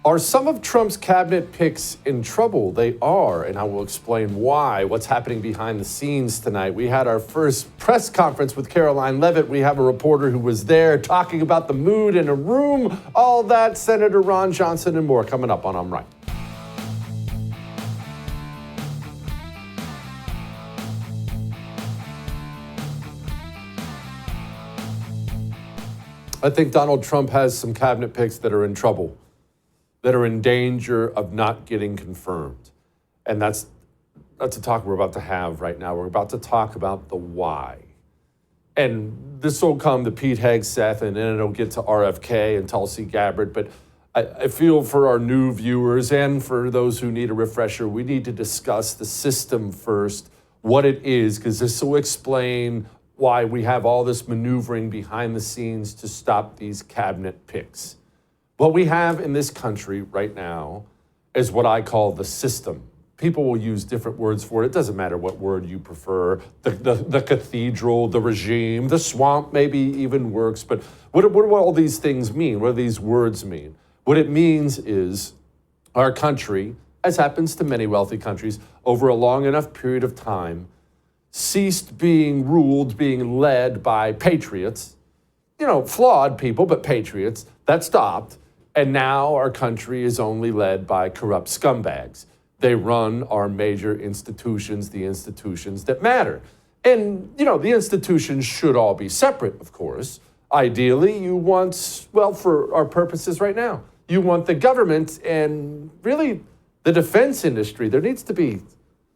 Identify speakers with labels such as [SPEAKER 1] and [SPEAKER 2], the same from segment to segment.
[SPEAKER 1] Are some of Trump's cabinet picks in trouble? They are, and I will explain why, what's happening behind the scenes tonight. We had our first press conference with Karoline Leavitt. We have a reporter who was there talking about the mood in a room, all that, Senator Ron Johnson and more coming up on I'm Right. I think Donald Trump has some cabinet picks that are in trouble, that are in danger of not getting confirmed. And that's a talk we're about to have right now. We're about to talk about the why. And this will come to Pete Hegseth, and then it'll get to RFK and Tulsi Gabbard. But I feel for our new viewers and for those who need a refresher, we need to discuss the system first, what it is, because this will explain why we have all this maneuvering behind the scenes to stop these cabinet picks. What we have in this country right now is what I call the system. People will use different words for it. It doesn't matter what word you prefer. The cathedral, the regime, the swamp maybe even works. But what do all these things mean? What do these words mean? What it means is our country, as happens to many wealthy countries, over a long enough period of time, ceased being ruled, being led by patriots, flawed people, but patriots. That stopped. And now our country is only led by corrupt scumbags. They run our major institutions, the institutions that matter. And, the institutions should all be separate, of course. Ideally, you want, for our purposes right now, you want the government and really the defense industry. There needs to be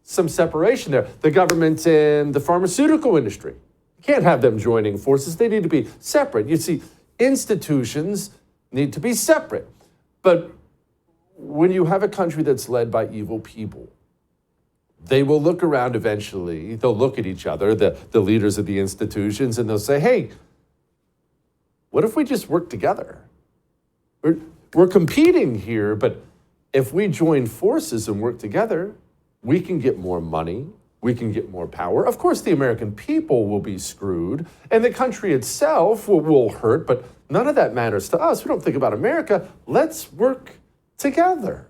[SPEAKER 1] some separation there. The government and the pharmaceutical industry. You can't have them joining forces. They need to be separate. You see, institutions need to be separate. But when you have a country that's led by evil people, they will look around eventually. They'll look at each other, the leaders of the institutions, and they'll say, hey, what if we just work together? We're competing here, but if we join forces and work together, we can get more money. We can get more power. Of course, the American people will be screwed, and the country itself will hurt, but none of that matters to us. We don't think about America. Let's work together.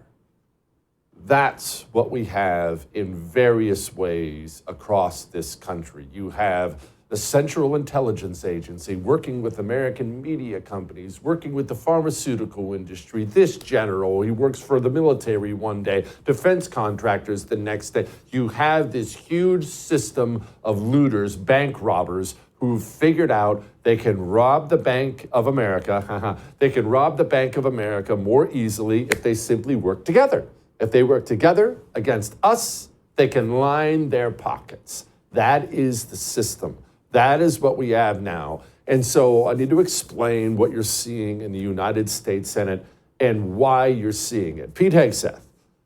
[SPEAKER 1] That's what we have in various ways across this country. You have the Central Intelligence Agency working with American media companies, working with the pharmaceutical industry, this general, he works for the military one day, defense contractors the next day. You have this huge system of looters, bank robbers, who've figured out they can rob the Bank of America. They can rob the Bank of America more easily if they simply work together. If they work together against us, they can line their pockets. That is the system. That is what we have now. And so I need to explain what you're seeing in the United States Senate and why you're seeing it. Pete Hegseth.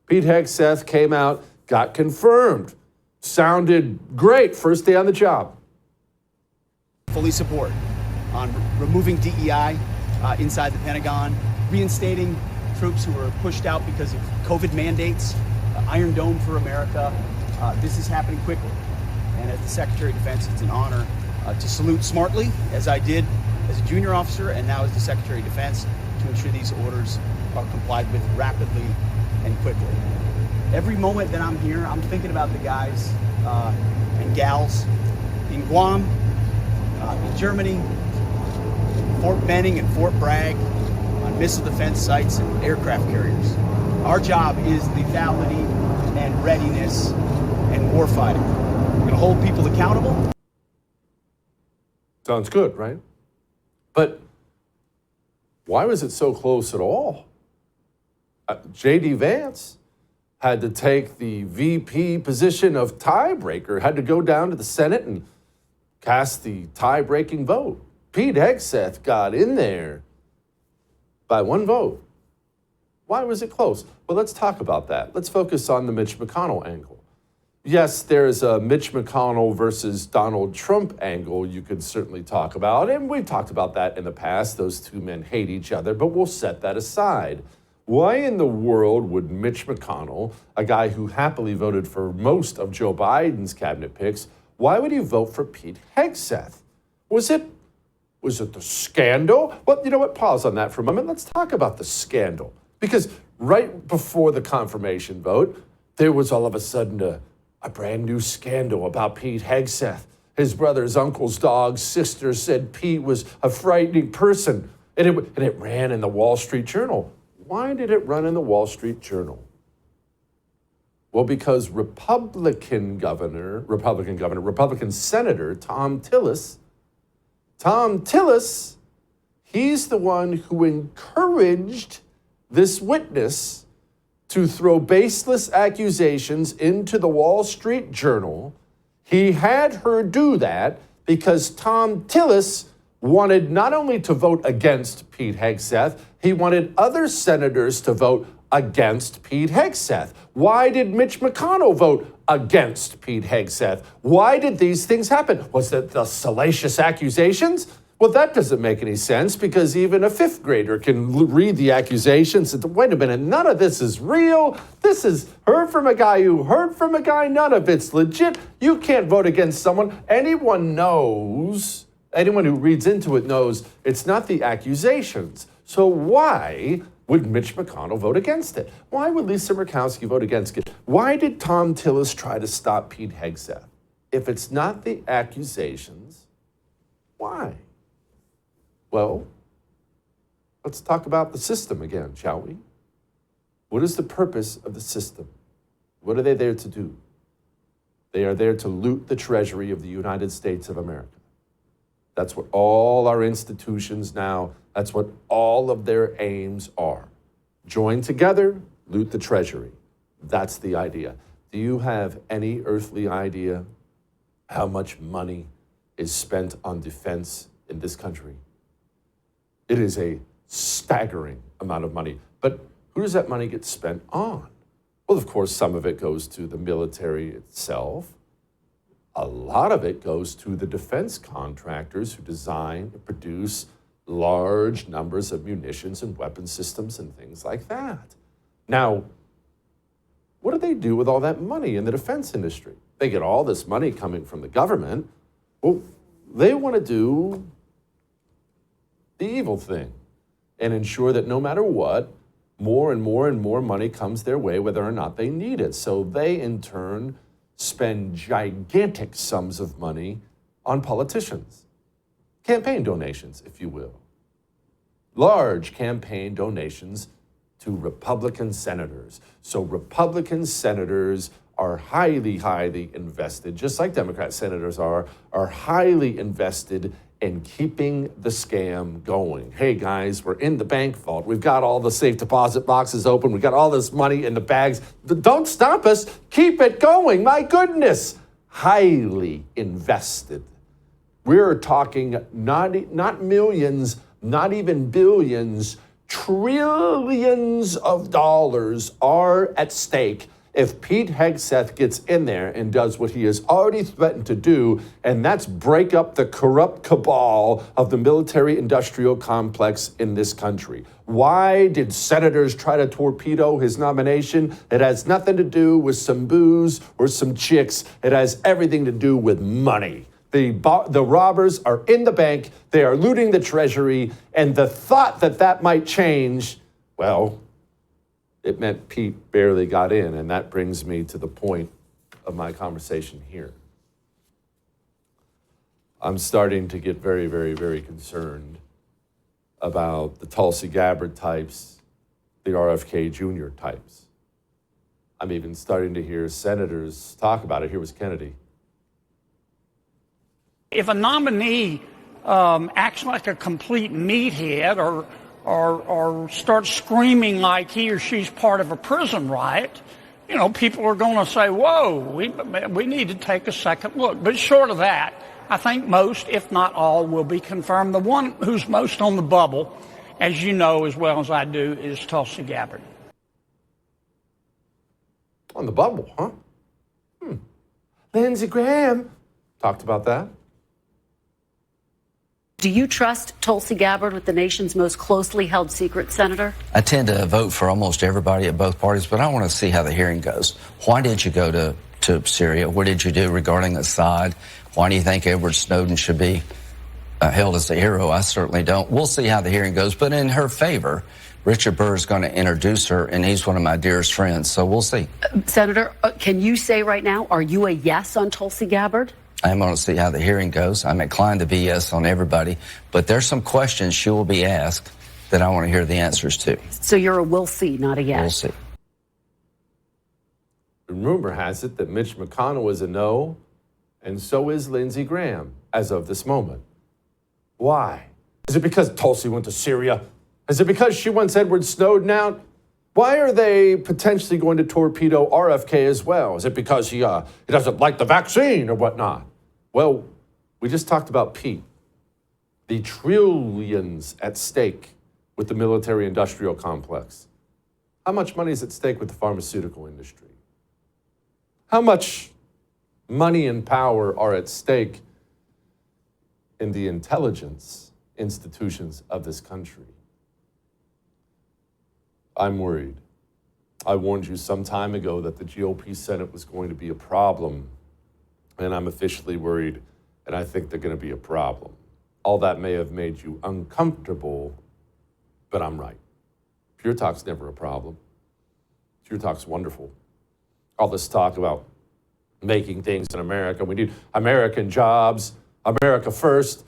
[SPEAKER 1] Pete Hegseth came out, got confirmed, sounded great first day on the job.
[SPEAKER 2] Fully support on removing DEI inside the Pentagon, reinstating troops who were pushed out because of COVID mandates, Iron Dome for America. This is happening quickly. And as the Secretary of Defense, it's an honor to salute smartly, as I did as a junior officer and now as the Secretary of Defense, to ensure these orders are complied with rapidly and quickly. Every moment that I'm here, I'm thinking about the guys and gals in Guam, in Germany, Fort Benning and Fort Bragg, on missile defense sites and aircraft carriers. Our job is lethality and readiness and warfighting. We're going to hold people accountable.
[SPEAKER 1] Sounds good, right? But why was it so close at all? J.D. Vance had to take the VP position of tiebreaker, had to go down to the Senate and cast the tie-breaking vote. Pete Hegseth got in there by one vote. Why was it close? Well, let's talk about that. Let's focus on the Mitch McConnell angle. Yes, there's a Mitch McConnell versus Donald Trump angle you could certainly talk about, and we've talked about that in the past. Those two men hate each other, but we'll set that aside. Why in the world would Mitch McConnell, a guy who happily voted for most of Joe Biden's cabinet picks, why would he vote for Pete Hegseth? Was it the scandal? Well, you know what? Pause on that for a moment. Let's talk about the scandal. Because right before the confirmation vote, there was all of a sudden a brand new scandal about Pete Hegseth. His brother's uncle's dog's sister said Pete was a frightening person. And it ran in the Wall Street Journal. Why did it run in the Wall Street Journal? Well, because Republican Senator Tom Tillis, he's the one who encouraged this witness to throw baseless accusations into the Wall Street Journal. He had her do that because Tom Tillis wanted not only to vote against Pete Hegseth, he wanted other senators to vote against Pete Hegseth. Why did Mitch McConnell vote against Pete Hegseth? Why did these things happen? Was it the salacious accusations? Well, that doesn't make any sense because even a fifth grader can read the accusations and wait a minute, none of this is real. This is heard from a guy who heard from a guy. None of it's legit. You can't vote against someone. Anyone who reads into it knows it's not the accusations. So why would Mitch McConnell vote against it? Why would Lisa Murkowski vote against it? Why did Tom Tillis try to stop Pete Hegseth? If it's not the accusations, why? Well, let's talk about the system again, shall we? What is the purpose of the system? What are they there to do? They are there to loot the treasury of the United States of America. That's what all our institutions now, that's what all of their aims are. Join together, loot the treasury. That's the idea. Do you have any earthly idea how much money is spent on defense in this country? It is a staggering amount of money. But who does that money get spent on? Well, of course, some of it goes to the military itself. A lot of it goes to the defense contractors who design and produce large numbers of munitions and weapon systems and things like that. Now, what do they do with all that money in the defense industry? They get all this money coming from the government. Well, they want to do the evil thing and ensure that no matter what, more and more and more money comes their way, whether or not they need it. So they, in turn, spend gigantic sums of money on politicians. Campaign donations, if you will. Large campaign donations to Republican senators. So Republican senators are highly, highly invested, just like Democrat senators are highly invested in keeping the scam going. Hey guys, we're in the bank vault. We've got all the safe deposit boxes open. We've got all this money in the bags. Don't stop us. Keep it going. My goodness. Highly invested. We're talking not millions, not even billions, trillions of dollars are at stake if Pete Hegseth gets in there and does what he has already threatened to do, and that's break up the corrupt cabal of the military-industrial complex in this country. Why did senators try to torpedo his nomination? It has nothing to do with some booze or some chicks. It has everything to do with money. The robbers are in the bank. They are looting the treasury. And the thought that that might change, well, it meant Pete barely got in. And that brings me to the point of my conversation here. I'm starting to get very, very, very concerned about the Tulsi Gabbard types, the RFK Jr. types. I'm even starting to hear senators talk about it. Here was Kennedy.
[SPEAKER 3] If a nominee acts like a complete meathead or starts screaming like he or she's part of a prison riot, you know, people are going to say, whoa, we need to take a second look. But short of that, I think most, if not all, will be confirmed. The one who's most on the bubble, as you know as well as I do, is Tulsi Gabbard.
[SPEAKER 1] On the bubble, huh? Lindsey Graham talked about that.
[SPEAKER 4] Do you trust Tulsi Gabbard with the nation's most closely held secret, Senator?
[SPEAKER 5] I tend to vote for almost everybody at both parties, but I want to see how the hearing goes. Why did you go to Syria? What did you do regarding Assad? Why do you think Edward Snowden should be held as a hero. I certainly don't. We'll see how the hearing goes. But in her favor, Richard Burr is going to introduce her, and he's one of my dearest friends. So we'll see.
[SPEAKER 4] Senator, can you say right now, are you a yes on Tulsi Gabbard?
[SPEAKER 5] I'm going to see how the hearing goes. I'm inclined to be yes on everybody. But there's some questions she will be asked that I want to hear the answers to.
[SPEAKER 4] So you're a we'll see, not a yes.
[SPEAKER 5] We'll see.
[SPEAKER 1] Rumor has it that Mitch McConnell is a no, and so is Lindsey Graham as of this moment. Why? Is it because Tulsi went to Syria? Is it because she wants Edward Snowden out? Why are they potentially going to torpedo RFK as well? Is it because he doesn't like the vaccine or whatnot? Well, we just talked about Pete. The trillions at stake with the military-industrial complex. How much money is at stake with the pharmaceutical industry? How much money and power are at stake in the intelligence institutions of this country? I'm worried. I warned you some time ago that the GOP Senate was going to be a problem, and I'm officially worried, and I think they're going to be a problem. All that may have made you uncomfortable, but I'm right. Pure Talk's never a problem. Pure Talk's wonderful. All this talk about making things in America. We need American jobs, America first.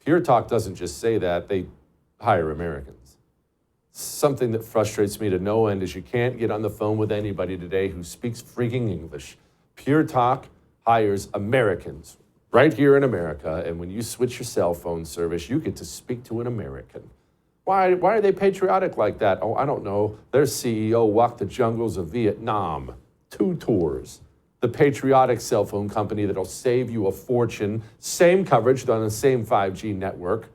[SPEAKER 1] Pure Talk doesn't just say that, they hire Americans. Something that frustrates me to no end is you can't get on the phone with anybody today who speaks freaking English. Pure Talk hires Americans right here in America, and when you switch your cell phone service, you get to speak to an American. Why are they patriotic like that? Oh, I don't know. Their CEO walked the jungles of Vietnam, 2 tours. The patriotic cell phone company that'll save you a fortune, same coverage on the same 5G network.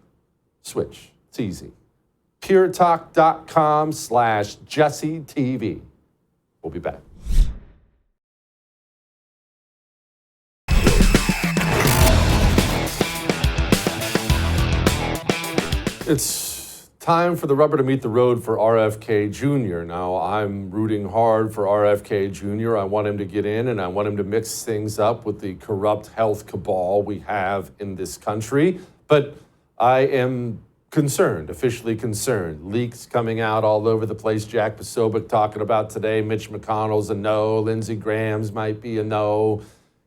[SPEAKER 1] Switch. It's easy. puretalk.com/JesseTV. We'll be back. It's time for the rubber to meet the road for RFK Jr. Now, I'm rooting hard for RFK Jr. I want him to get in, and I want him to mix things up with the corrupt health cabal we have in this country. But I am concerned, officially concerned. Leaks coming out all over the place. Jack Posobiec talking about today. Mitch McConnell's a no. Lindsey Graham's might be a no.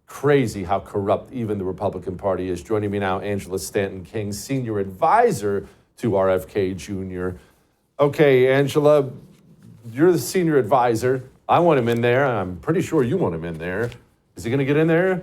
[SPEAKER 1] Crazy how corrupt even the Republican Party is. Joining me now, Angela Stanton-King, senior advisor to RFK Jr. Okay, Angela, you're the senior advisor. I want him in there. I'm pretty sure you want him in there. Is he going to get in there?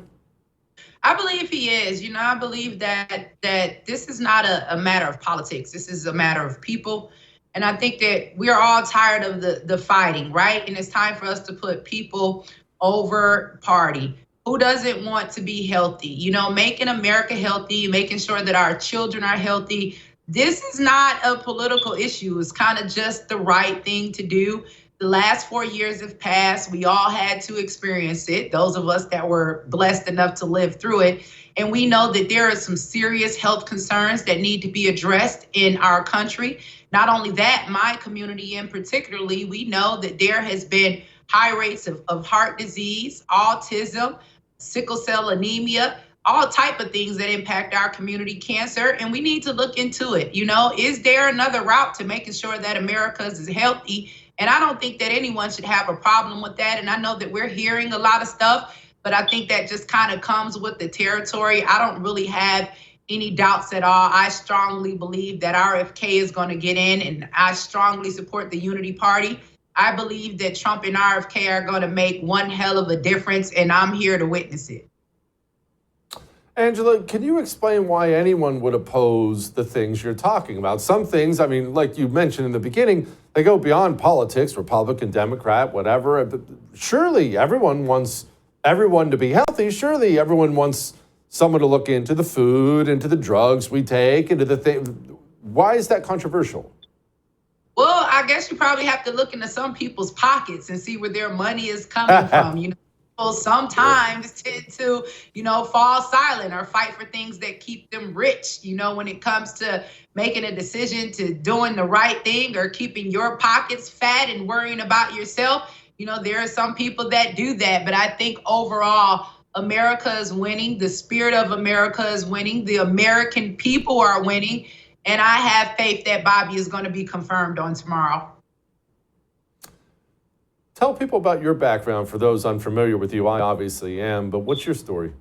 [SPEAKER 6] I believe he is. I believe that this is not a matter of politics. This is a matter of people. And I think that we're all tired of the fighting, right? And it's time for us to put people over party. Who doesn't want to be healthy? Making America healthy, making sure that our children are healthy. This is not a political issue. It's kind of just the right thing to do. The last 4 years have passed. We all had to experience it, those of us that were blessed enough to live through it. And we know that there are some serious health concerns that need to be addressed in our country. Not only that, my community in particularly, we know that there has been high rates of heart disease, autism, sickle cell anemia, all type of things that impact our community, cancer, and we need to look into it. Is there another route to making sure that America is healthy? And I don't think that anyone should have a problem with that. And I know that we're hearing a lot of stuff, but I think that just kind of comes with the territory. I don't really have any doubts at all. I strongly believe that RFK is going to get in, and I strongly support the Unity Party. I believe that Trump and RFK are going to make one hell of a difference, and I'm here to witness it.
[SPEAKER 1] Angela, can you explain why anyone would oppose the things you're talking about? Some things, like you mentioned in the beginning, they go beyond politics, Republican, Democrat, whatever. Surely everyone wants everyone to be healthy. Surely everyone wants someone to look into the food, into the drugs we take, into the thing. Why is that controversial?
[SPEAKER 6] Well, I guess you probably have to look into some people's pockets and see where their money is coming from. People sometimes tend to, fall silent or fight for things that keep them rich, when it comes to making a decision to doing the right thing or keeping your pockets fat and worrying about yourself. There are some people that do that. But I think overall, America is winning. The spirit of America is winning. The American people are winning. And I have faith that Bobby is going to be confirmed on tomorrow.
[SPEAKER 1] Tell people about your background for those unfamiliar with you. I obviously am, but what's your story?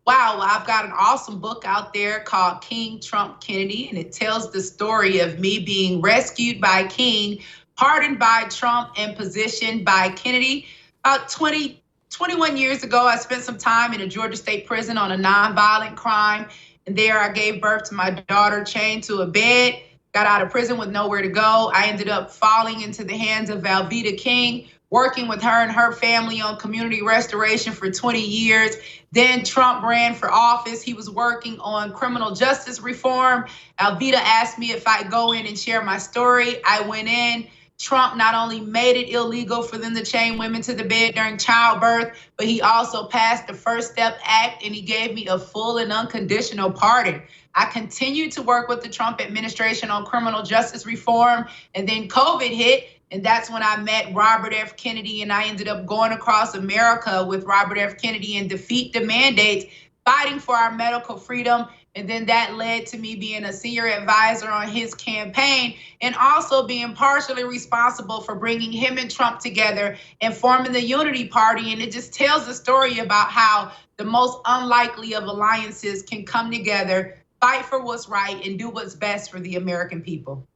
[SPEAKER 6] Wow, well, I've got an awesome book out there called King, Trump, Kennedy, and it tells the story of me being rescued by King, pardoned by Trump, and positioned by Kennedy. About 21 years ago, I spent some time in a Georgia State prison on a nonviolent crime. And there I gave birth to my daughter chained to a bed, got out of prison with nowhere to go. I ended up falling into the hands of Alveda King, working with her and her family on community restoration for 20 years. Then Trump ran for office. He was working on criminal justice reform. Alveda asked me if I'd go in and share my story. I went in. Trump not only made it illegal for them to chain women to the bed during childbirth, but he also passed the First Step Act, and he gave me a full and unconditional pardon. I continued to work with the Trump administration on criminal justice reform, and then COVID hit, and that's when I met Robert F. Kennedy, and I ended up going across America with Robert F. Kennedy and defeat the mandates, fighting for our medical freedom. And then that led to me being a senior advisor on his campaign and also being partially responsible for bringing him and Trump together and forming the Unity Party. And it just tells the story about how the most unlikely of alliances can come together, fight for what's right, and do what's best for the American people.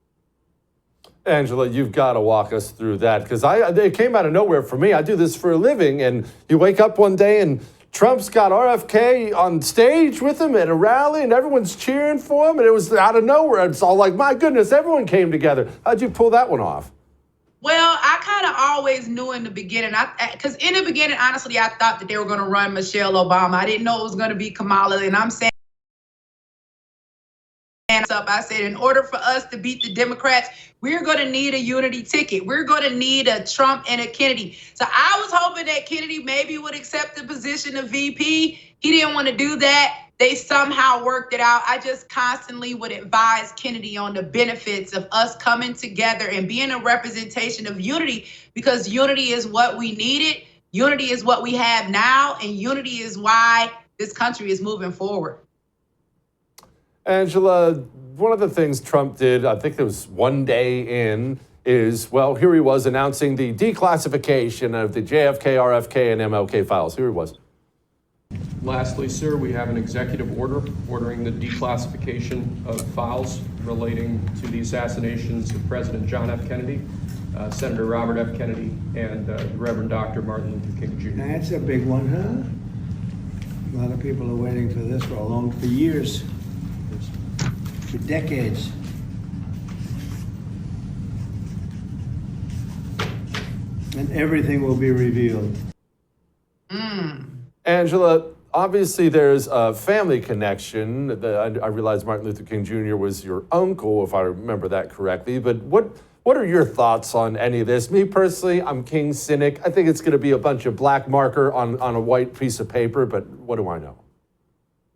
[SPEAKER 1] Angela, you've got to walk us through that, because it came out of nowhere for me. I do this for a living, and you wake up one day and Trump's got RFK on stage with him at a rally, and everyone's cheering for him, and it was out of nowhere. It's all like, my goodness, everyone came together. How'd you pull that one off?
[SPEAKER 6] Well, I kind of always knew in the beginning, because in the beginning, honestly, I thought that they were going to run Michelle Obama. I didn't know it was going to be Kamala, and I'm saying, I said, in order for us to beat the Democrats, we're going to need a unity ticket. We're going to need a Trump and a Kennedy. So I was hoping that Kennedy maybe would accept the position of VP. He didn't want to do that. They somehow worked it out. I just constantly would advise Kennedy on the benefits of us coming together and being a representation of unity, because unity is what we needed. Unity is what we have now, and unity is why this country is moving forward.
[SPEAKER 1] Angela, one of the things Trump did, I think it was one day in, is, well, here he was announcing the declassification of the JFK, RFK, and MLK files. Here he was.
[SPEAKER 7] Lastly, sir, we have an executive order ordering the declassification of files relating to the assassinations of President John F. Kennedy, Senator Robert F. Kennedy, and Reverend Dr. Martin Luther King Jr.
[SPEAKER 8] That's a big one, huh? A lot of people are waiting for this for years, for decades. And everything will be revealed.
[SPEAKER 1] Angela, obviously there's a family connection. I realize Martin Luther King Jr. was your uncle, if I remember that correctly. But what are your thoughts on any of this? Me personally, I'm King cynic. I think it's going to be a bunch of black marker on a white piece of paper, but what do I know?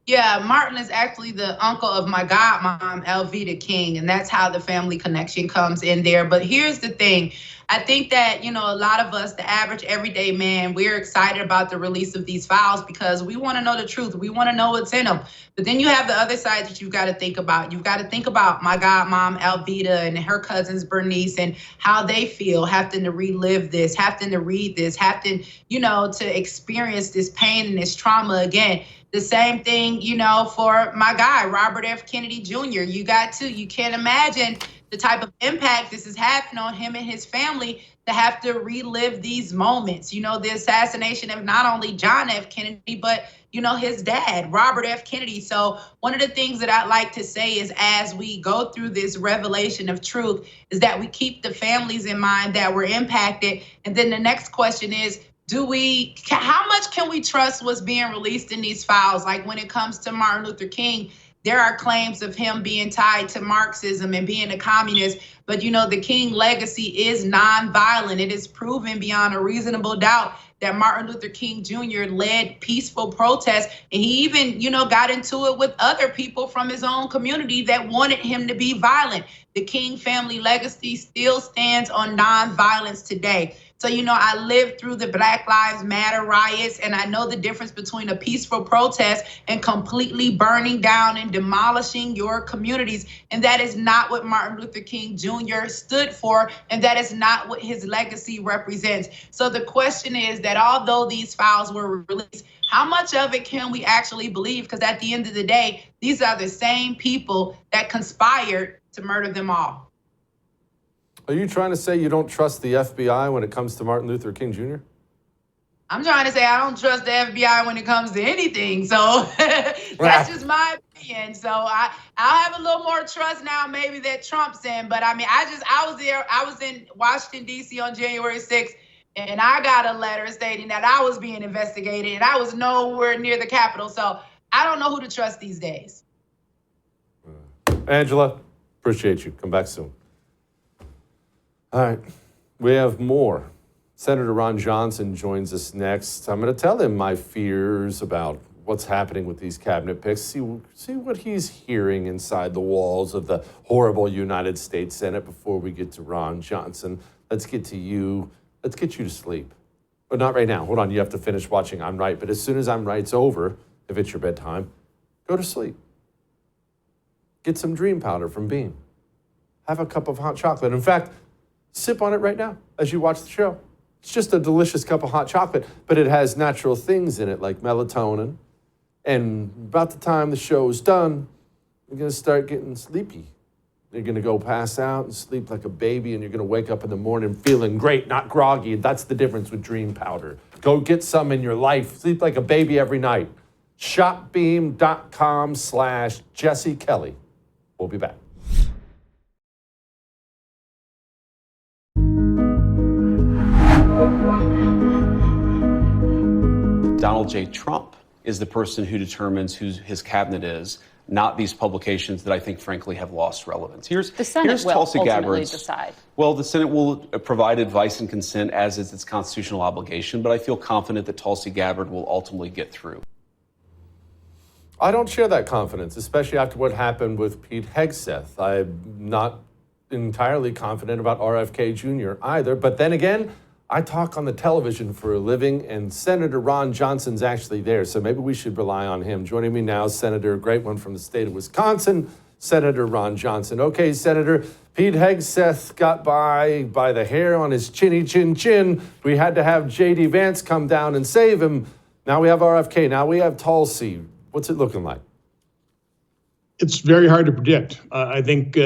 [SPEAKER 6] Yeah, Martin is actually the uncle of my godmom, Alveda King, and that's how the family connection comes in there. But here's the thing. I think that, a lot of us, the average everyday man, we're excited about the release of these files because we want to know the truth. We want to know what's in them. But then you have the other side that you've got to think about. You've got to think about my godmom, Alveda, and her cousins, Bernice, and how they feel having to relive this, having to read this, having, to experience this pain and this trauma again. The same thing, for my guy, Robert F. Kennedy Jr. You can't imagine the type of impact this is having on him and his family to have to relive these moments. The assassination of not only John F. Kennedy, but, his dad, Robert F. Kennedy. So one of the things that I like to say is as we go through this revelation of truth is that we keep the families in mind that were impacted. And then the next question is, how much can we trust what's being released in these files? Like when it comes to Martin Luther King, there are claims of him being tied to Marxism and being a communist. But, the King legacy is nonviolent. It is proven beyond a reasonable doubt that Martin Luther King Jr. led peaceful protests. And he even, got into it with other people from his own community that wanted him to be violent. The King family legacy still stands on nonviolence today. So, I lived through the Black Lives Matter riots, and I know the difference between a peaceful protest and completely burning down and demolishing your communities. And that is not what Martin Luther King Jr. stood for, and that is not what his legacy represents. So the question is that although these files were released, how much of it can we actually believe? Because at the end of the day, these are the same people that conspired to murder them all.
[SPEAKER 1] Are you trying to say you don't trust the FBI when it comes to Martin Luther King Jr.?
[SPEAKER 6] I'm trying to say I don't trust the FBI when it comes to anything. So that's just my opinion. So I'll have a little more trust now maybe that Trump's in. But I was in Washington, D.C. on January 6th, and I got a letter stating that I was being investigated, and I was nowhere near the Capitol. So I don't know who to trust these days.
[SPEAKER 1] Angela, appreciate you. Come back soon. All right, we have more. Senator Ron Johnson joins us next. I'm going to tell him my fears about what's happening with these cabinet picks, see what he's hearing inside the walls of the horrible United States Senate before we get to Ron Johnson. Let's get to you. Let's get you to sleep. But not right now. Hold on, you have to finish watching I'm Right. But as soon as I'm Right's over, if it's your bedtime, go to sleep. Get some dream powder from Beam. Have a cup of hot chocolate. In fact, sip on it right now as you watch the show. It's just a delicious cup of hot chocolate, but it has natural things in it like melatonin. And about the time the show's done, you're going to start getting sleepy. You're going to go pass out and sleep like a baby, and you're going to wake up in the morning feeling great, not groggy. That's the difference with Dream Powder. Go get some in your life. Sleep like a baby every night. Shopbeam.com/Jesse Kelly. We'll be back.
[SPEAKER 9] Donald J. Trump is the person who determines who his cabinet is, not these publications that I think, frankly, have lost relevance.
[SPEAKER 10] The Senate will
[SPEAKER 9] Tulsi
[SPEAKER 10] ultimately
[SPEAKER 9] Gabbard's,
[SPEAKER 10] decide.
[SPEAKER 9] Well, the Senate will provide advice and consent, as is its constitutional obligation, but I feel confident that Tulsi Gabbard will ultimately get through.
[SPEAKER 1] I don't share that confidence, especially after what happened with Pete Hegseth. I'm not entirely confident about RFK Jr. either, but then again, I talk on the television for a living, and Senator Ron Johnson's actually there, so maybe we should rely on him. Joining me now, Senator, a great one from the state of Wisconsin, Senator Ron Johnson. Okay, Senator, Pete Hegseth got by the hair on his chinny chin. We had to have J.D. Vance come down and save him. Now we have RFK. Now we have Tulsi. What's it looking like?
[SPEAKER 11] It's very hard to predict. I think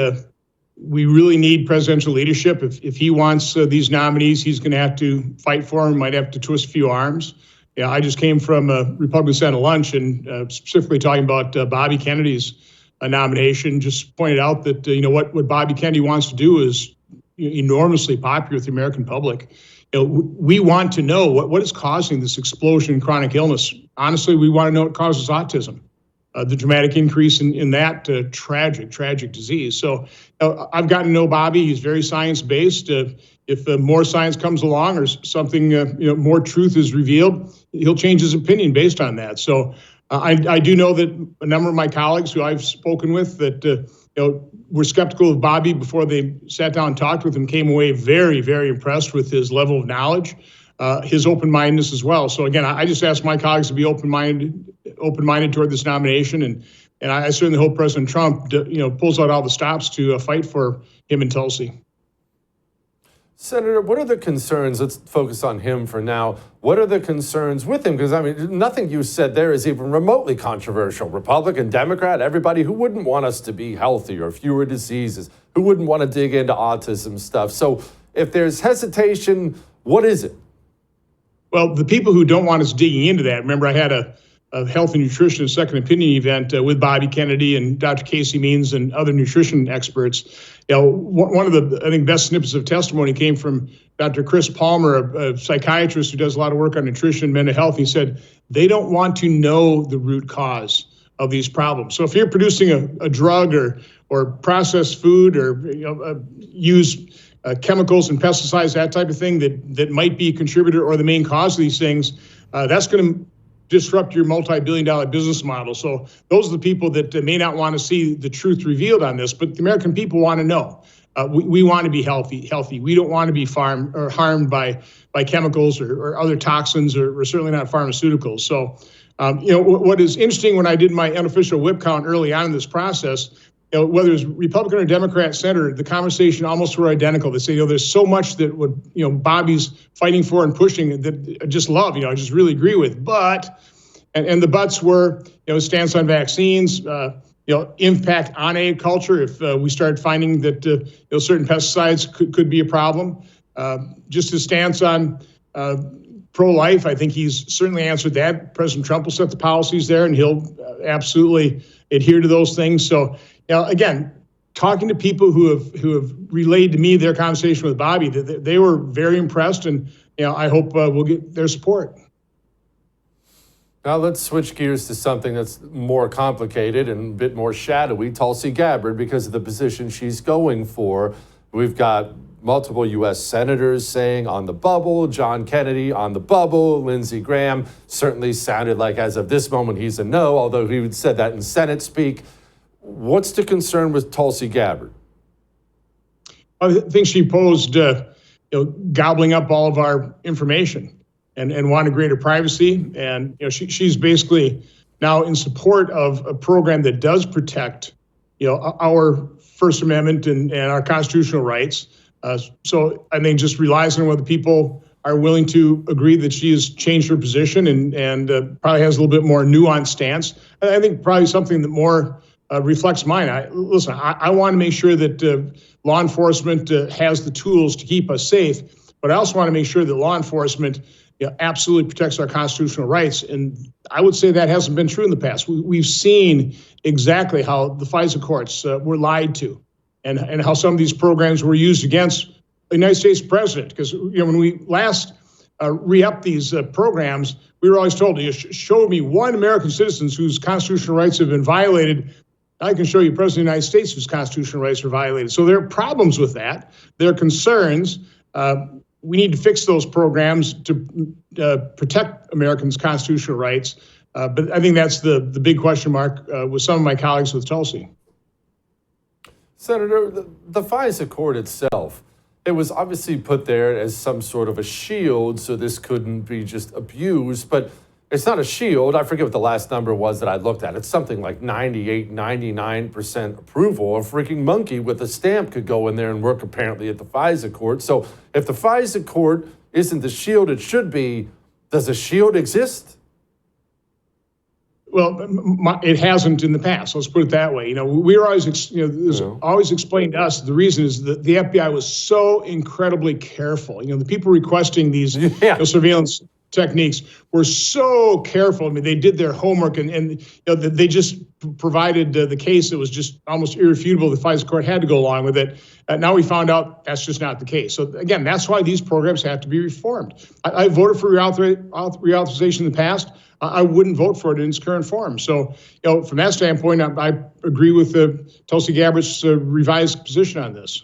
[SPEAKER 11] we really need presidential leadership. If he wants these nominees, he's going to have to fight for them, might have to twist a few arms. Yeah, I just came from a Republican Senate lunch and specifically talking about Bobby Kennedy's nomination, just pointed out that, what Bobby Kennedy wants to do is enormously popular with the American public. We want to know what is causing this explosion in chronic illness. Honestly, we want to know what causes autism. The dramatic increase in that tragic disease. So I've gotten to know Bobby. He's very science-based. If more science comes along or something, more truth is revealed, he'll change his opinion based on that. So I do know that a number of my colleagues who I've spoken with that were skeptical of Bobby before they sat down and talked with him came away very, very impressed with his level of knowledge. His open-mindedness as well. So again, I just ask my colleagues to be open-minded toward this nomination, and I certainly hope President Trump, pulls out all the stops to fight for him and Tulsi.
[SPEAKER 1] Senator, what are the concerns? Let's focus on him for now. What are the concerns with him? Because, nothing you said there is even remotely controversial. Republican, Democrat, everybody who wouldn't want us to be healthier, fewer diseases, who wouldn't want to dig into autism stuff. So if there's hesitation, what is it?
[SPEAKER 11] Well, the people who don't want us digging into that, remember I had a health and nutrition second opinion event with Bobby Kennedy and Dr. Casey Means and other nutrition experts. One of the, I think, best snippets of testimony came from Dr. Chris Palmer, a psychiatrist who does a lot of work on nutrition and mental health. He said, they don't want to know the root cause of these problems. So if you're producing a drug or processed food or use chemicals and pesticides, that type of thing that might be a contributor or the main cause of these things, that's going to disrupt your multi-billion-dollar business model. So those are the people that may not want to see the truth revealed on this, but the American people want to know. We want to be healthy. We don't want to be harmed by chemicals or other toxins, or certainly not pharmaceuticals. So, what is interesting, when I did my unofficial whip count early on in this process, whether it's Republican or Democrat senator, the conversation almost were identical. They say, there's so much that Bobby's fighting for and pushing that I just love, I just really agree with. But, and the buts were, stance on vaccines, impact on agriculture if we start finding that certain pesticides could be a problem. Just his stance on pro-life, I think he's certainly answered that. President Trump will set the policies there, and he'll absolutely adhere to those things. So, again, talking to people who have relayed to me their conversation with Bobby, they were very impressed, and I hope we'll get their support.
[SPEAKER 1] Now let's switch gears to something that's more complicated and a bit more shadowy. Tulsi Gabbard, because of the position she's going for. We've got multiple U.S. senators saying on the bubble, John Kennedy on the bubble, Lindsey Graham certainly sounded like as of this moment he's a no, although he said that in Senate speak. What's the concern with Tulsi Gabbard?
[SPEAKER 11] I think she posed, gobbling up all of our information and wanted greater privacy. And she's basically now in support of a program that does protect, our First Amendment and our constitutional rights. So I think just relies on whether people are willing to agree that she has changed her position and probably has a little bit more nuanced stance. And I think probably something that more reflects mine. I want to make sure that law enforcement has the tools to keep us safe, but I also want to make sure that law enforcement absolutely protects our constitutional rights. And I would say that hasn't been true in the past. We've seen exactly how the FISA courts were lied to, and how some of these programs were used against the United States president. Because when we last re-upped these programs, we were always told, show me one American citizen whose constitutional rights have been violated. I can show you President of the United States whose constitutional rights are violated. So there are problems with that. There are concerns. We need to fix those programs to protect Americans' constitutional rights. But I think that's the big question mark with some of my colleagues with Tulsi.
[SPEAKER 1] Senator, the FISA court itself, it was obviously put there as some sort of a shield so this couldn't be just abused, but it's not a shield. I forget what the last number was that I looked at. It's something like 98, 99% approval. A freaking monkey with a stamp could go in there and work apparently at the FISA court. So if the FISA court isn't the shield it should be, does a shield exist?
[SPEAKER 11] Well, it hasn't in the past. Let's put it that way. We were always, always explained to us the reason is that the FBI was so incredibly careful. The people requesting these surveillance techniques were so careful. I mean, they did their homework and they just provided the case that was just almost irrefutable. The FISA court had to go along with it. Now we found out that's just not the case. So again, that's why these programs have to be reformed. I voted for reauthorization in the past. I wouldn't vote for it in its current form. So, from that standpoint, I agree with Tulsi Gabbard's revised position on this.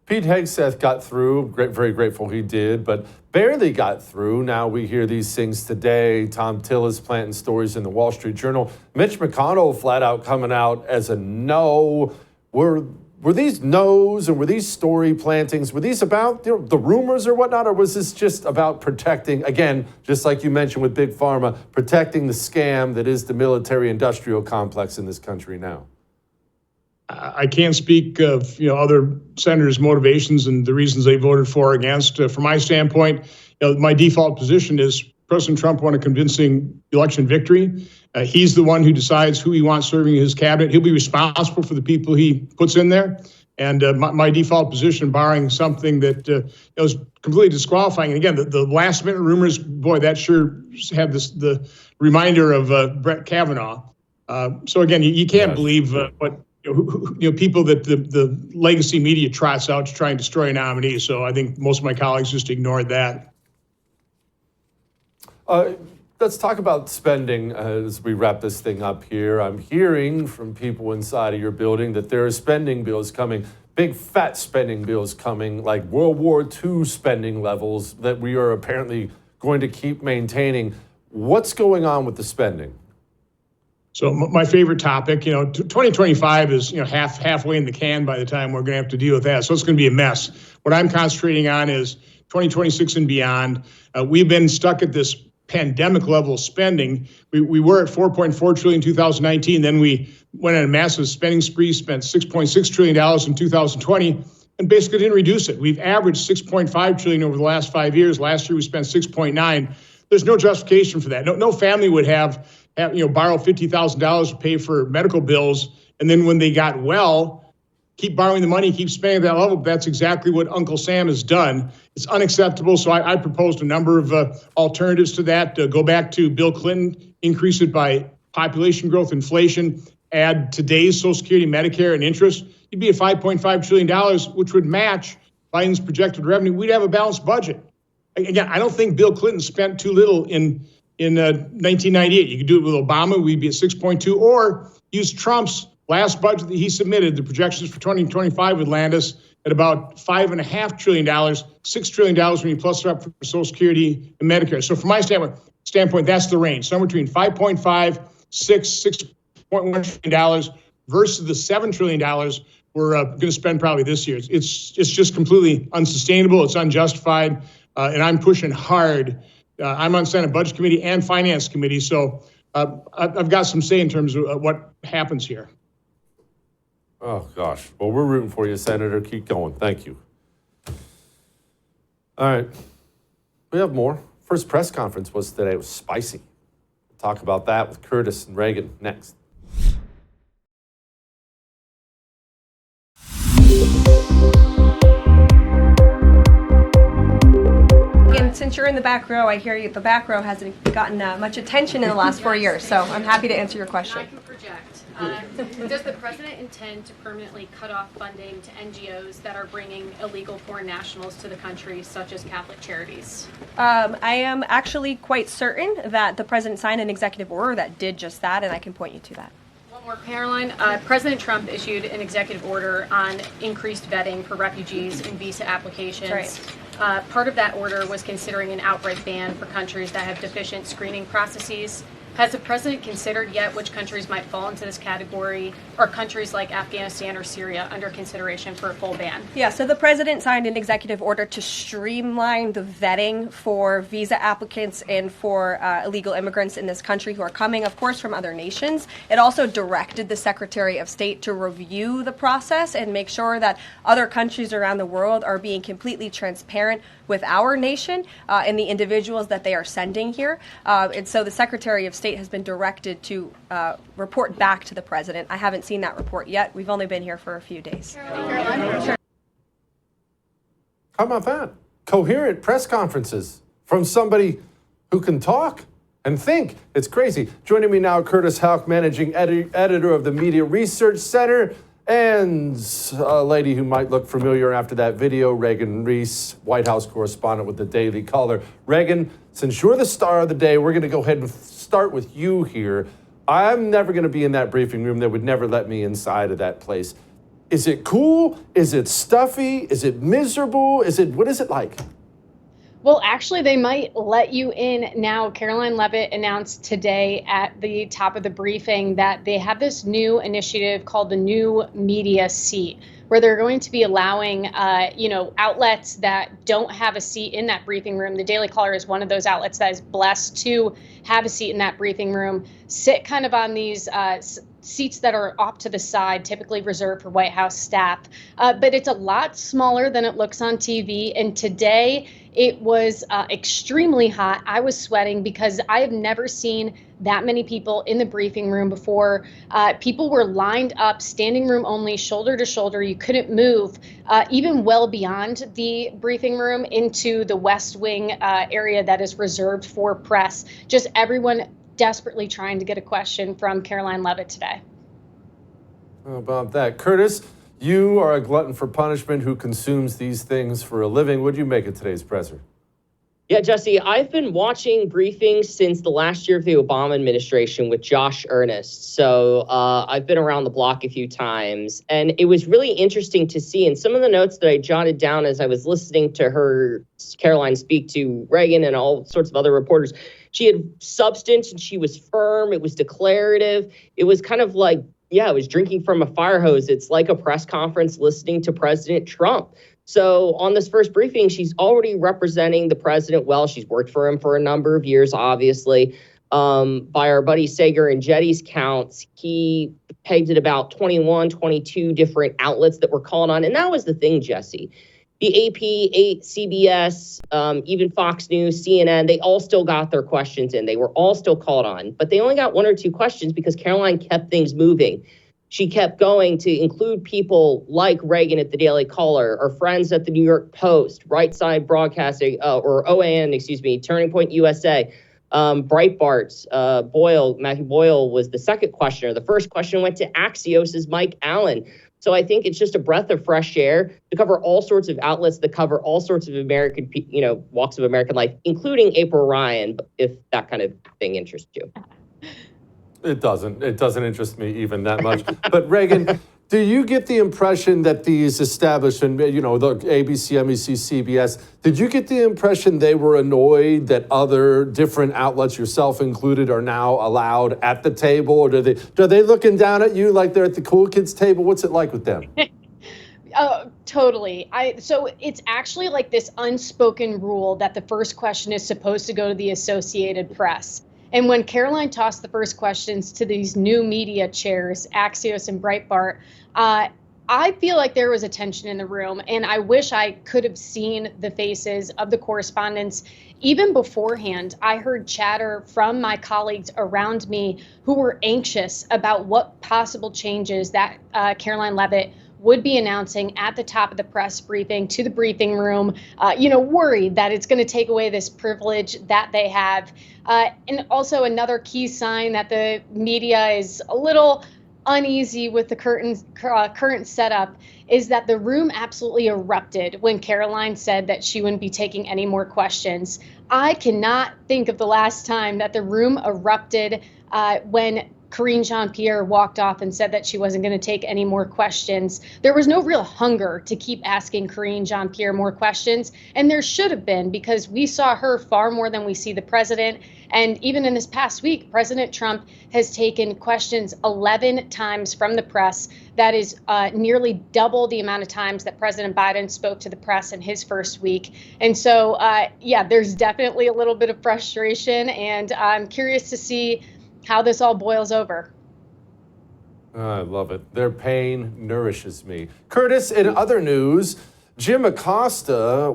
[SPEAKER 1] Pete Hegseth got through, very grateful he did, but barely got through. Now we hear these things today. Tom Tillis planting stories in the Wall Street Journal. Mitch McConnell flat out coming out as a no. Were these no's and were these story plantings, were these about the rumors or whatnot, or was this just about protecting, again, just like you mentioned with Big Pharma, protecting the scam that is the military-industrial complex in this country now?
[SPEAKER 11] I can't speak of other senators' motivations and the reasons they voted for or against. From my standpoint, my default position is President Trump won a convincing election victory. He's the one who decides who he wants serving his cabinet. He'll be responsible for the people he puts in there. And my default position, barring something that was completely disqualifying. And again, the last-minute rumors, boy, that sure had the reminder of Brett Kavanaugh. So again, you can't believe what people that the legacy media trots out to try and destroy a nominee. So I think most of my colleagues just ignored that.
[SPEAKER 1] Let's talk about spending as we wrap this thing up here. I'm hearing from people inside of your building that there are spending bills coming, big fat spending bills coming, like World War II spending levels that we are apparently going to keep maintaining. What's going on with the spending?
[SPEAKER 11] So my favorite topic, 2025 is, halfway in the can by the time we're going to have to deal with that. So it's going to be a mess. What I'm concentrating on is 2026 and beyond. We've been stuck at this pandemic level of spending. We were at $4.4 trillion in 2019. Then we went on a massive spending spree, spent $6.6 trillion in 2020, and basically didn't reduce it. We've averaged $6.5 trillion over the last 5 years. Last year we spent $6.9. There's no justification for that. No family would have borrow $50,000 to pay for medical bills, and then when they got well, keep borrowing the money, keep spending at that level. That's exactly what Uncle Sam has done. It's unacceptable. So I proposed a number of alternatives to that. Go back to Bill Clinton, increase it by population growth, inflation, add today's Social Security, Medicare, and interest. You'd be at $5.5 trillion, which would match Biden's projected revenue. We'd have a balanced budget. Again, I don't think Bill Clinton spent too little in 1998. You could do it with Obama, we'd be at 6.2, or use Trump's last budget that he submitted. The projections for 2025 would land us at about $5.5 trillion, $6 trillion when you plus it up for Social Security and Medicare. So from my standpoint, that's the range, somewhere between $5.5, $6.1 trillion versus the $7 trillion we're going to spend probably this year. It's just completely unsustainable. It's unjustified, and I'm pushing hard. I'm on Senate Budget Committee and Finance Committee, so I've got some say in terms of what happens here.
[SPEAKER 1] Oh, gosh. Well, we're rooting for you, Senator. Keep going. Thank you. All right. We have more. First press conference was today. It was spicy. We'll talk about that with Curtis and Reagan next.
[SPEAKER 10] Since you're in the back row, I hear the back row hasn't gotten much attention in the last 4 years, so I'm happy to answer your question.
[SPEAKER 12] I can project. Does the president intend to permanently cut off funding to NGOs that are bringing illegal foreign nationals to the country, such as Catholic charities?
[SPEAKER 10] I am actually quite certain that the president signed an executive order that did just that, and I can point you to that.
[SPEAKER 12] One more, Karoline. President Trump issued an executive order on increased vetting for refugees in visa applications.
[SPEAKER 10] Right.
[SPEAKER 12] Part of that order was considering an outright ban for countries that have deficient screening processes. Has the president considered yet which countries might fall into this category, or countries like Afghanistan or Syria under consideration for a full ban?
[SPEAKER 10] Yeah, so the president signed an executive order to streamline the vetting for visa applicants and for illegal immigrants in this country who are coming, of course, from other nations. It also directed the Secretary of State to review the process and make sure that other countries around the world are being completely transparent with our nation and the individuals that they are sending here. And so the Secretary of State has been directed to report back to the president. I haven't seen that report yet. We've only been here for a few days.
[SPEAKER 1] How about that? Coherent press conferences from somebody who can talk and think. It's crazy. Joining me now, Curtis Houck, managing editor of the Media Research Center, and a lady who might look familiar after that video, Reagan Reese, White House correspondent with the Daily Caller. Reagan, since you're the star of the day, we're going to go ahead and start with you here. I'm never going to be in that briefing room. They would never let me inside of that place. Is it cool? Is it stuffy? Is it miserable? What is it like?
[SPEAKER 13] Well, actually, they might let you in now. Karoline Leavitt announced today at the top of the briefing that they have this new initiative called the New Media Seat, where they're going to be allowing, outlets that don't have a seat in that briefing room. The Daily Caller is one of those outlets that is blessed to have a seat in that briefing room, sit kind of on these seats that are off to the side, typically reserved for White House staff. But it's a lot smaller than it looks on TV. And today it was extremely hot. I was sweating because I have never seen that many people in the briefing room before. People were lined up, standing room only, shoulder to shoulder. You couldn't move, even well beyond the briefing room into the West Wing area that is reserved for press. Just everyone desperately trying to get a question from Karoline Leavitt today.
[SPEAKER 1] How about that? Curtis, you are a glutton for punishment who consumes these things for a living. What do you make of today's presser?
[SPEAKER 14] Yeah, Jesse, I've been watching briefings since the last year of the Obama administration with Josh Earnest. So I've been around the block a few times, and it was really interesting to see. And some of the notes that I jotted down as I was listening to Karoline speak to Reagan and all sorts of other reporters, She had substance and she was firm. It was declarative. It was kind of like, it was drinking from a fire hose. It's like a press conference listening to President Trump. So on this first briefing, she's already representing the president well. She's worked for him for a number of years, obviously. By our buddy Sager and Jetty's counts, he pegged at about 21, 22 different outlets that were called on. And that was the thing, Jesse. The AP, CBS, even Fox News, CNN, they all still got their questions in. They were all still called on, but they only got one or two questions because Karoline kept things moving. She kept going to include people like Reagan at the Daily Caller, or friends at the New York Post, Right Side Broadcasting, or OAN, Turning Point USA, Breitbart's Matthew Boyle was the second questioner. The first question went to Axios's Mike Allen. So I think it's just a breath of fresh air to cover all sorts of outlets, that cover all sorts of American, walks of American life, including April Ryan, if that kind of thing interests you.
[SPEAKER 1] It doesn't. It doesn't interest me even that much. But Reagan, do you get the impression that these establishment, the ABC, NBC, CBS, did you get the impression they were annoyed that other different outlets, yourself included, are now allowed at the table? Or are they looking down at you like they're at the cool kids table? What's it like with them?
[SPEAKER 13] Totally. So it's actually like this unspoken rule that the first question is supposed to go to the Associated Press. And when Karoline tossed the first questions to these new media chairs, Axios and Breitbart, I feel like there was a tension in the room, and I wish I could have seen the faces of the correspondents. Even beforehand, I heard chatter from my colleagues around me who were anxious about what possible changes that Karoline Leavitt would be announcing at the top of the press briefing to the briefing room, worried that it's going to take away this privilege that they have. And also another key sign that the media is a little uneasy with the current setup is that the room absolutely erupted when Karoline said that she wouldn't be taking any more questions. I cannot think of the last time that the room erupted when Karine Jean-Pierre walked off and said that she wasn't going to take any more questions. There was no real hunger to keep asking Karine Jean-Pierre more questions, and there should have been, because we saw her far more than we see the president. And even in this past week, President Trump has taken questions 11 times from the press. That is nearly double the amount of times that President Biden spoke to the press in his first week. And so, there's definitely a little bit of frustration, and I'm curious to see how this all boils over.
[SPEAKER 1] I love it. Their pain nourishes me. Curtis, in other news, Jim Acosta,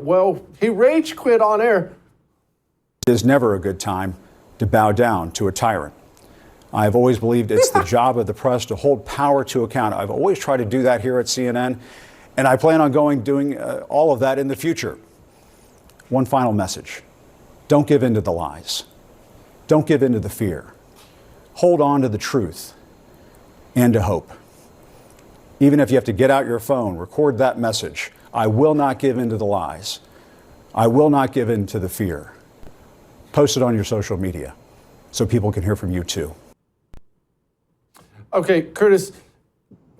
[SPEAKER 1] he rage quit on air.
[SPEAKER 15] It is never a good time to bow down to a tyrant. I've always believed it's the job of the press to hold power to account. I've always tried to do that here at CNN, and I plan on doing all of that in the future. One final message. Don't give in to the lies. Don't give in to the fear. Hold on to the truth and to hope. Even if you have to get out your phone, record that message. I will not give in to the lies. I will not give in to the fear. Post it on your social media so people can hear from you too.
[SPEAKER 1] Okay, Curtis,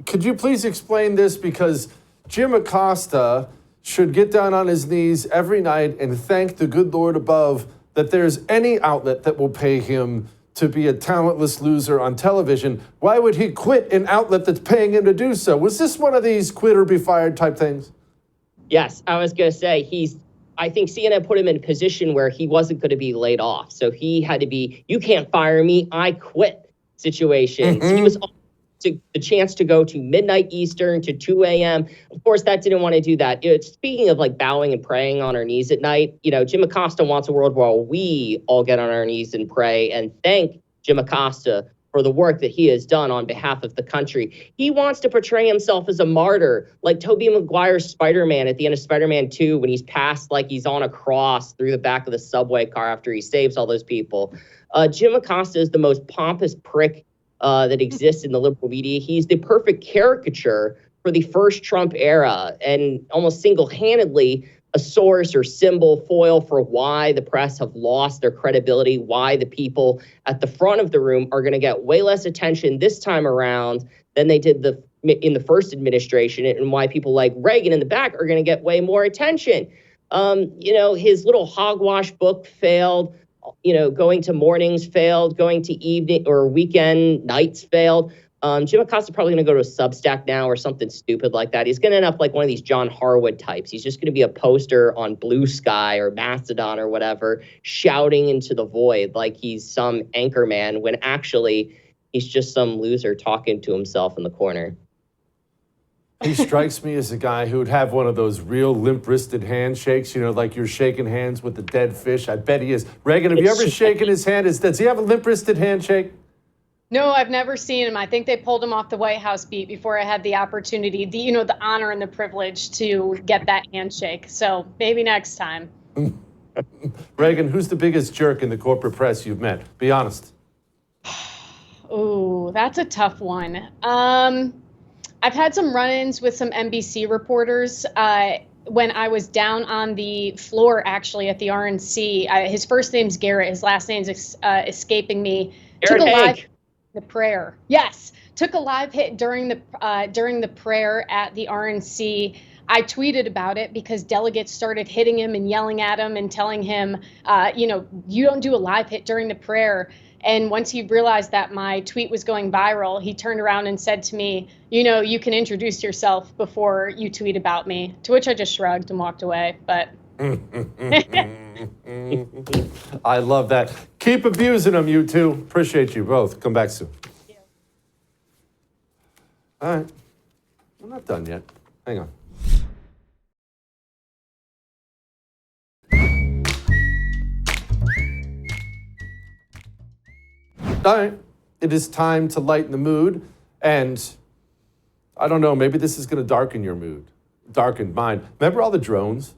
[SPEAKER 1] could you please explain this? Because Jim Acosta should get down on his knees every night and thank the good Lord above that there's any outlet that will pay him to be a talentless loser on television. Why would he quit an outlet that's paying him to do so? Was this one of these quit or be fired type things?
[SPEAKER 14] Yes, I was going to say I think CNN put him in a position where he wasn't going to be laid off. So he had to be, you can't fire me, I quit situation. Mm-hmm. He was the chance to go to midnight Eastern to 2 a.m. Of course, that didn't want to do that. Speaking of like bowing and praying on our knees at night, Jim Acosta wants a world where we all get on our knees and pray and thank Jim Acosta for the work that he has done on behalf of the country. He wants to portray himself as a martyr, like Tobey Maguire's Spider-Man at the end of Spider-Man 2, when he's passed like he's on a cross through the back of the subway car after he saves all those people. Jim Acosta is the most pompous prick that exists in the liberal media. He's the perfect caricature for the first Trump era, and almost single-handedly a source or symbol foil for why the press have lost their credibility, why the people at the front of the room are going to get way less attention this time around than they did in the first administration, and why people like Reagan in the back are going to get way more attention. His little hogwash book failed. going to mornings failed, going to evening or weekend nights failed. Jim Acosta probably going to go to a Substack now or something stupid like that. He's going to end up like one of these John Harwood types. He's just going to be a poster on Blue Sky or Mastodon or whatever, shouting into the void like he's some anchor man when actually he's just some loser talking to himself in the corner.
[SPEAKER 1] He strikes me as a guy who would have one of those real limp-wristed handshakes, like you're shaking hands with the dead fish. I bet he is. Reagan, have you ever shaken his hand? Does he have a limp-wristed handshake?
[SPEAKER 13] No, I've never seen him. I think they pulled him off the White House beat before I had the opportunity, the honor and the privilege to get that handshake. So maybe next time.
[SPEAKER 1] Reagan, who's the biggest jerk in the corporate press you've met? Be honest.
[SPEAKER 13] Ooh, that's a tough one. I've had some run-ins with some NBC reporters when I was down on the floor, actually, at the RNC. His first name's Garrett. His last name's escaping me.
[SPEAKER 14] Garrett Haig.
[SPEAKER 13] The prayer. Yes. Took a live hit during the prayer at the RNC. I tweeted about it because delegates started hitting him and yelling at him and telling him, you don't do a live hit during the prayer. And once he realized that my tweet was going viral, he turned around and said to me, you can introduce yourself before you tweet about me, to which I just shrugged and walked away. But
[SPEAKER 1] I love that. Keep abusing them, you two. Appreciate you both. Come back soon.
[SPEAKER 13] Yeah.
[SPEAKER 1] All right. I'm not done yet. Hang on. All right. It is time to lighten the mood. And I don't know, maybe this is going to darken your mood, darken mine. Remember all the drones?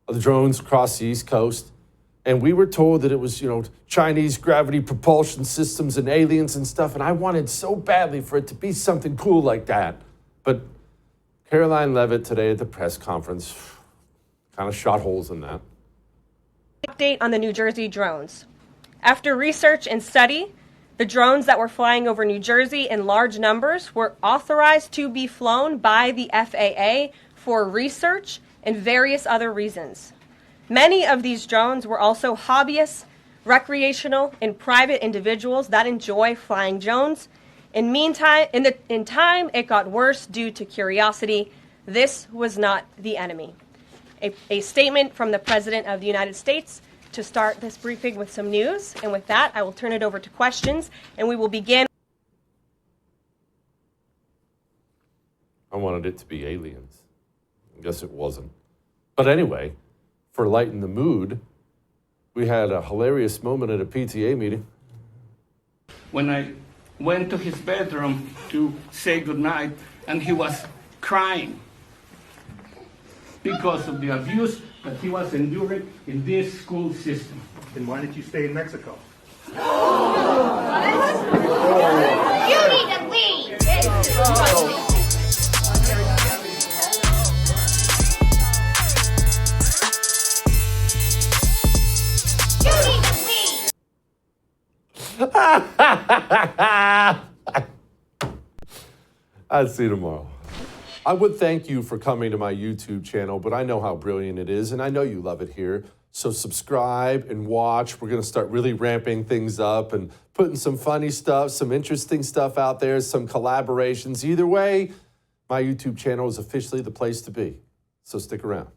[SPEAKER 1] The drones across the East Coast, and we were told that it was, Chinese gravity propulsion systems and aliens and stuff, and I wanted so badly for it to be something cool like that. But Karoline Leavitt today at the press conference kind of shot holes in that.
[SPEAKER 10] Update on the New Jersey drones. After research and study, the drones that were flying over New Jersey in large numbers were authorized to be flown by the FAA for research and various other reasons. Many of these drones were also hobbyists, recreational, and private individuals that enjoy flying drones. In time, it got worse due to curiosity. This was not the enemy. A statement from the President of the United States to start this briefing with some news. And with that, I will turn it over to questions, and we will begin.
[SPEAKER 1] I wanted it to be aliens. I guess it wasn't. But anyway, for lighten the mood, we had a hilarious moment at a PTA meeting.
[SPEAKER 16] When I went to his bedroom to say goodnight, and he was crying because of the abuse that he was enduring in this school system.
[SPEAKER 17] Then why did you stay in Mexico?
[SPEAKER 18] You need to leave!
[SPEAKER 1] I'll see you tomorrow. I would thank you for coming to my YouTube channel, but I know how brilliant it is, and I know you love it here. So subscribe and watch. We're going to start really ramping things up and putting some funny stuff, some interesting stuff out there, some collaborations. Either way, my YouTube channel is officially the place to be. So stick around.